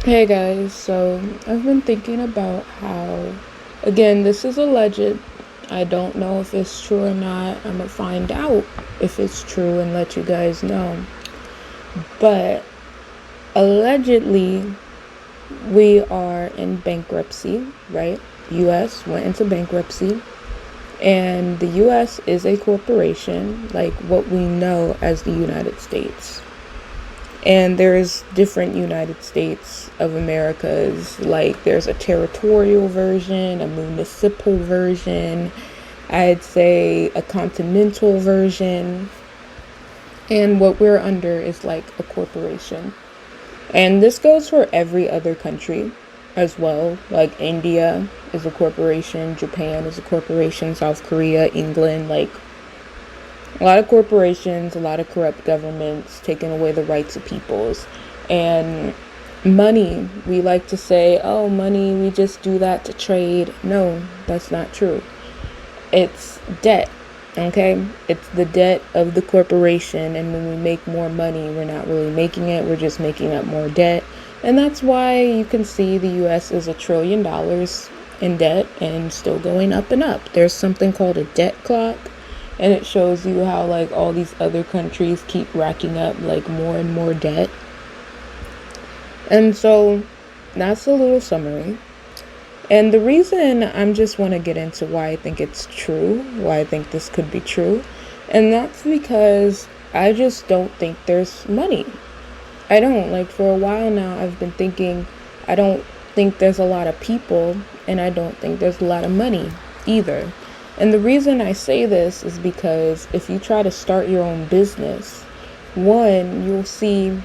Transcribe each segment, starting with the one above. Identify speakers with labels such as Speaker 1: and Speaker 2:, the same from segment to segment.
Speaker 1: Hey guys, so I've been thinking about how, again, this is alleged. I don't know if it's true or not. I'm gonna find out if it's true and let you guys know. But allegedly, we are in bankruptcy, right? US went into bankruptcy, and the US is a corporation, like what we know as the United States. And there's different United States of Americas, like there's a territorial version, a municipal version, I'd say a continental version, and what we're under is like a corporation. And this goes for every other country as well. Like India is a corporation, Japan is a corporation, South Korea, England, like a lot of corporations, a lot of corrupt governments taking away the rights of peoples. And money, we like to say, oh, money, we just do that to trade. No, that's not true. It's debt, okay? It's the debt of the corporation. And when we make more money, we're not really making it, we're just making up more debt. And that's why you can see the US is $1 trillion in debt and still going up and up. There's something called a debt clock, and it shows you how like all these other countries keep racking up like more and more debt. And so that's a little summary. And the reason I'm just want to get into why I think it's true, why I think this could be true, and that's because I just don't think there's money. I don't. Like, for a while now I've been thinking I don't think there's a lot of people, and I don't think there's a lot of money either. And the reason I say this is because if you try to start your own business, one, you'll see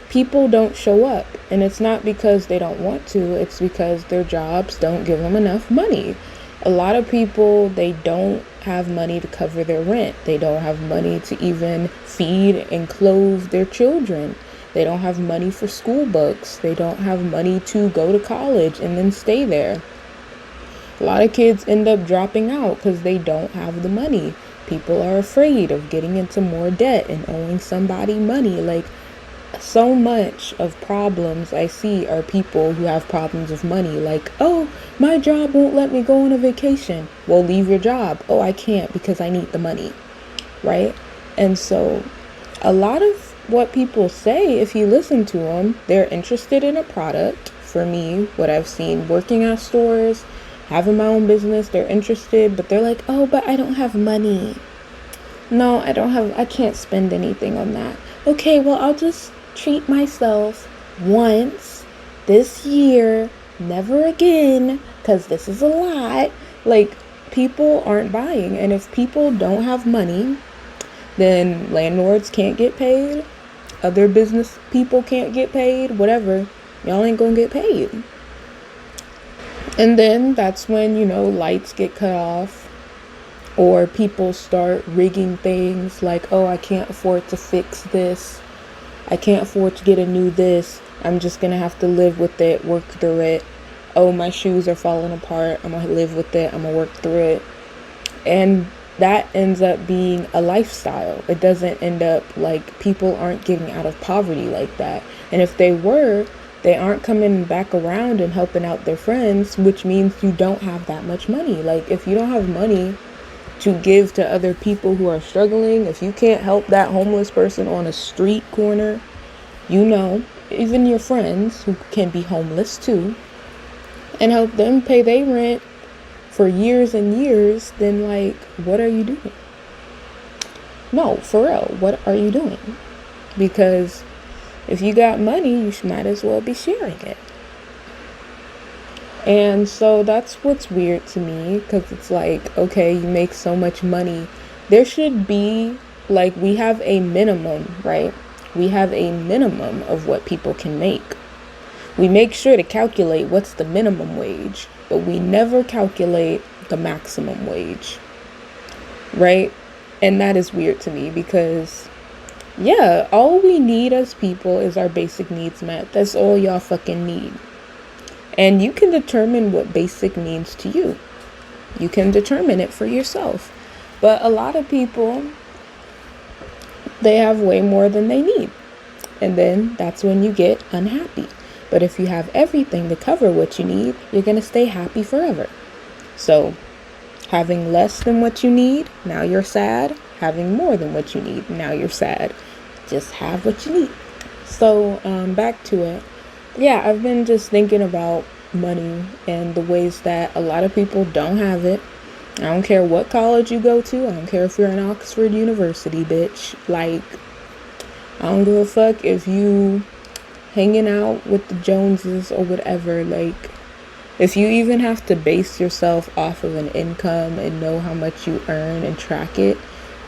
Speaker 1: people don't show up. And it's not because they don't want to, it's because their jobs don't give them enough money. A lot of people, they don't have money to cover their rent. They don't have money to even feed and clothe their children. They don't have money for school books. They don't have money to go to college and then stay there. A lot of kids end up dropping out because they don't have the money. People are afraid of getting into more debt and owing somebody money. Like, so much of problems I see are people who have problems with money. Like, oh, my job won't let me go on a vacation. Well, leave your job. Oh, I can't because I need the money, right? And so a lot of what people say, if you listen to them, they're interested in a product. For me, what I've seen working at stores, having my own business, they're interested, but they're like, oh, but I don't have money. No, I can't spend anything on that. Okay, well, I'll just treat myself once this year, never again, because this is a lot. Like, people aren't buying. And if people don't have money, then landlords can't get paid, other business people can't get paid, whatever. Y'all ain't gonna get paid. And then that's when, lights get cut off, or people start rigging things like, oh, I can't afford to fix this. I can't afford to get a new this. I'm just going to have to live with it, work through it. Oh, my shoes are falling apart. I'm going to live with it. I'm going to work through it. And that ends up being a lifestyle. It doesn't end up like, people aren't getting out of poverty like that. And if they were, they aren't coming back around and helping out their friends, which means you don't have that much money. Like, if you don't have money to give to other people who are struggling, if you can't help that homeless person on a street corner, even your friends who can be homeless too, and help them pay their rent for years and years, then like, what are you doing? No, for real, what are you doing? Because if you got money, you might as well be sharing it. And so that's what's weird to me, because it's like, okay, you make so much money. There should be, like, we have a minimum, right? We have a minimum of what people can make. We make sure to calculate what's the minimum wage, but we never calculate the maximum wage, right? And that is weird to me because, yeah, all we need as people is our basic needs met. That's all y'all fucking need. And you can determine what basic means to you. You can determine it for yourself. But a lot of people, they have way more than they need. And then that's when you get unhappy. But if you have everything to cover what you need, you're going to stay happy forever. So having less than what you need, now you're sad. Having more than what you need, now you're sad. Just have what you need. So back to it. Yeah, I've been just thinking about money and the ways that a lot of people don't have it. I don't care what college you go to. I don't care if you're in Oxford University, bitch. Like, I don't give a fuck if you hanging out with the Joneses or whatever. Like, if you even have to base yourself off of an income and know how much you earn and track it,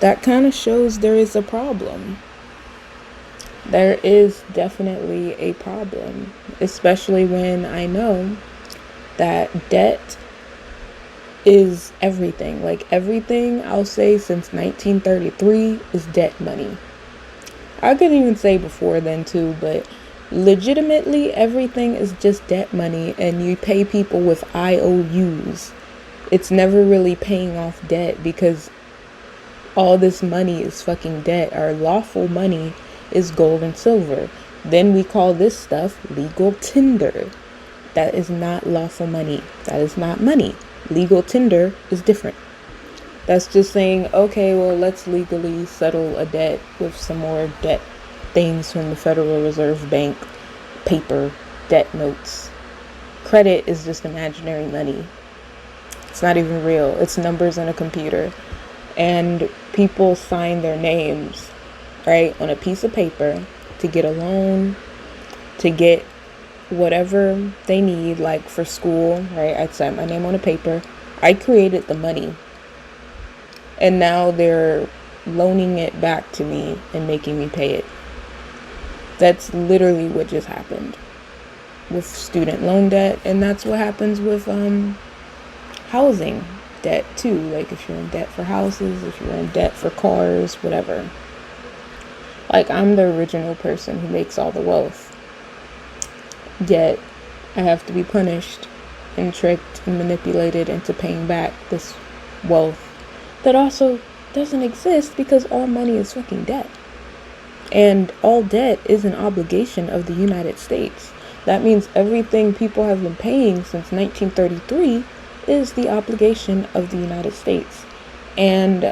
Speaker 1: that kind of shows there is a problem. There is definitely a problem, especially when I know that debt is everything. Like, everything I'll say since 1933 is debt money. I could even say before then too, but legitimately everything is just debt money, and you pay people with IOUs. It's never really paying off debt because all this money is fucking debt. Our lawful money is gold and silver. Then we call this stuff legal tender. That is not lawful money. That is not money. Legal tender is different. That's just saying, okay, well, let's legally settle a debt with some more debt things from the Federal Reserve Bank, paper, debt notes. Credit is just imaginary money. It's not even real. It's numbers in a computer. And people sign their names, right, on a piece of paper to get a loan, to get whatever they need, like for school, right? I'd sign my name on a paper. I created the money. And now they're loaning it back to me and making me pay it. That's literally what just happened with student loan debt. And that's what happens with housing debt too. Like, if you're in debt for houses, if you're in debt for cars, whatever. Like, I'm the original person who makes all the wealth. Yet I have to be punished and tricked and manipulated into paying back this wealth that also doesn't exist because all money is fucking debt. And all debt is an obligation of the United States. That means everything people have been paying since 1933 is the obligation of the United States. And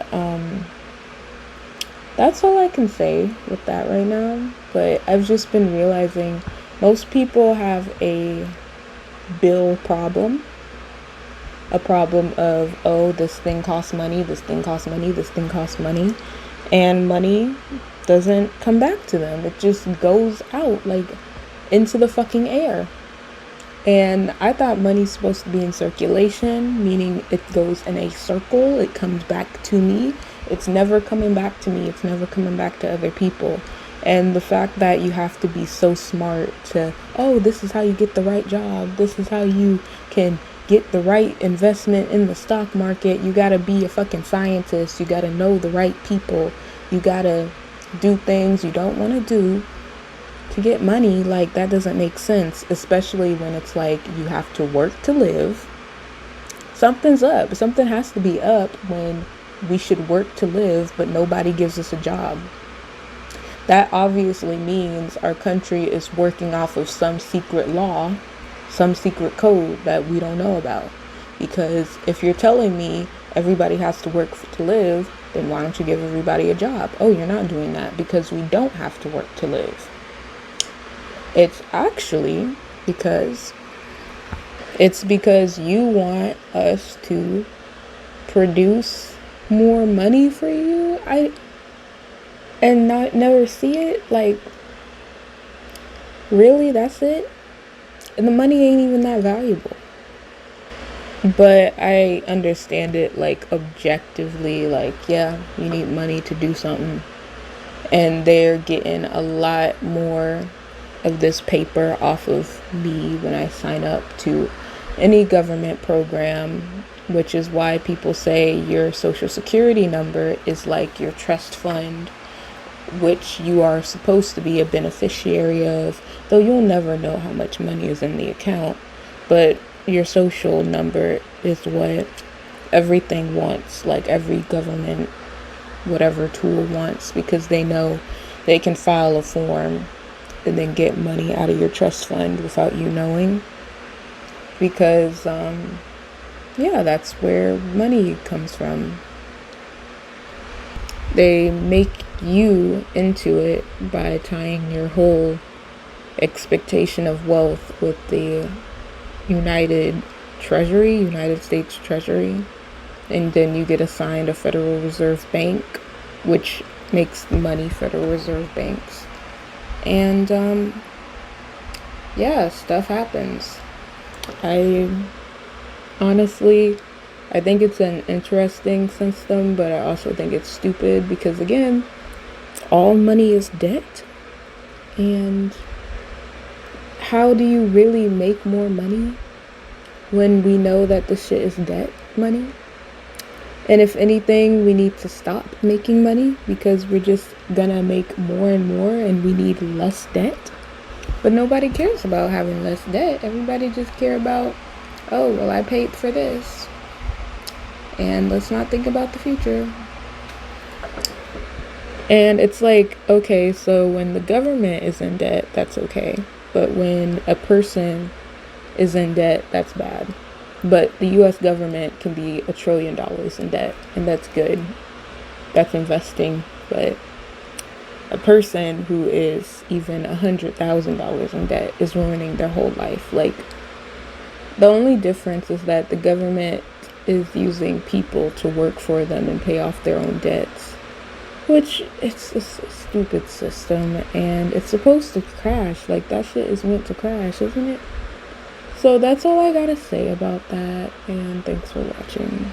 Speaker 1: that's all I can say with that right now. But I've just been realizing most people have a bill problem. A problem of, oh, this thing costs money, this thing costs money, this thing costs money. And money doesn't come back to them. It just goes out, like, into the fucking air. And I thought money's supposed to be in circulation, meaning it goes in a circle, it comes back to me. It's never coming back to me. It's never coming back to other people. And the fact that you have to be so smart to, oh, this is how you get the right job. This is how you can get the right investment in the stock market. You gotta be a fucking scientist. You gotta know the right people. You gotta do things you don't want to do to get money. Like, that doesn't make sense, especially when it's like you have to work to live. Something's up. Something has to be up when we should work to live, but nobody gives us a job. That obviously means our country is working off of some secret law, some secret code that we don't know about. Because if you're telling me everybody has to work to live, then why don't you give everybody a job? Oh, you're not doing that because we don't have to work to live. It's actually because you want us to produce more money for you. And never see it. Like, really, that's it? And the money ain't even that valuable. But I understand it, like, objectively. Like, yeah, you need money to do something. And they're getting a lot more of this paper off of me when I sign up to any government program, which is why people say your social security number is like your trust fund, which you are supposed to be a beneficiary of, though you'll never know how much money is in the account. But your social number is what everything wants, like every government, whatever tool wants, because they know they can file a form and then get money out of your trust fund without you knowing. Because, yeah, that's where money comes from. They make you into it by tying your whole expectation of wealth with the United States Treasury. And then you get assigned a Federal Reserve Bank, which makes money Federal Reserve banks. And, yeah, stuff happens. I think it's an interesting system, but I also think it's stupid because, again, all money is debt. And how do you really make more money when we know that this shit is debt money? And if anything, we need to stop making money because we're just gonna make more and more and we need less debt. But nobody cares about having less debt. Everybody just care about, oh, well, I paid for this. And let's not think about the future. And it's like, okay, so when the government is in debt, that's okay. But when a person is in debt, that's bad. But the US government can be $1 trillion in debt, and that's good. That's investing. But a person who is even $100,000 in debt is ruining their whole life. Like, the only difference is that the government is using people to work for them and pay off their own debts, which it's a stupid system, and it's supposed to crash. Like, that shit is meant to crash, isn't it? So that's all I gotta say about that, and thanks for watching.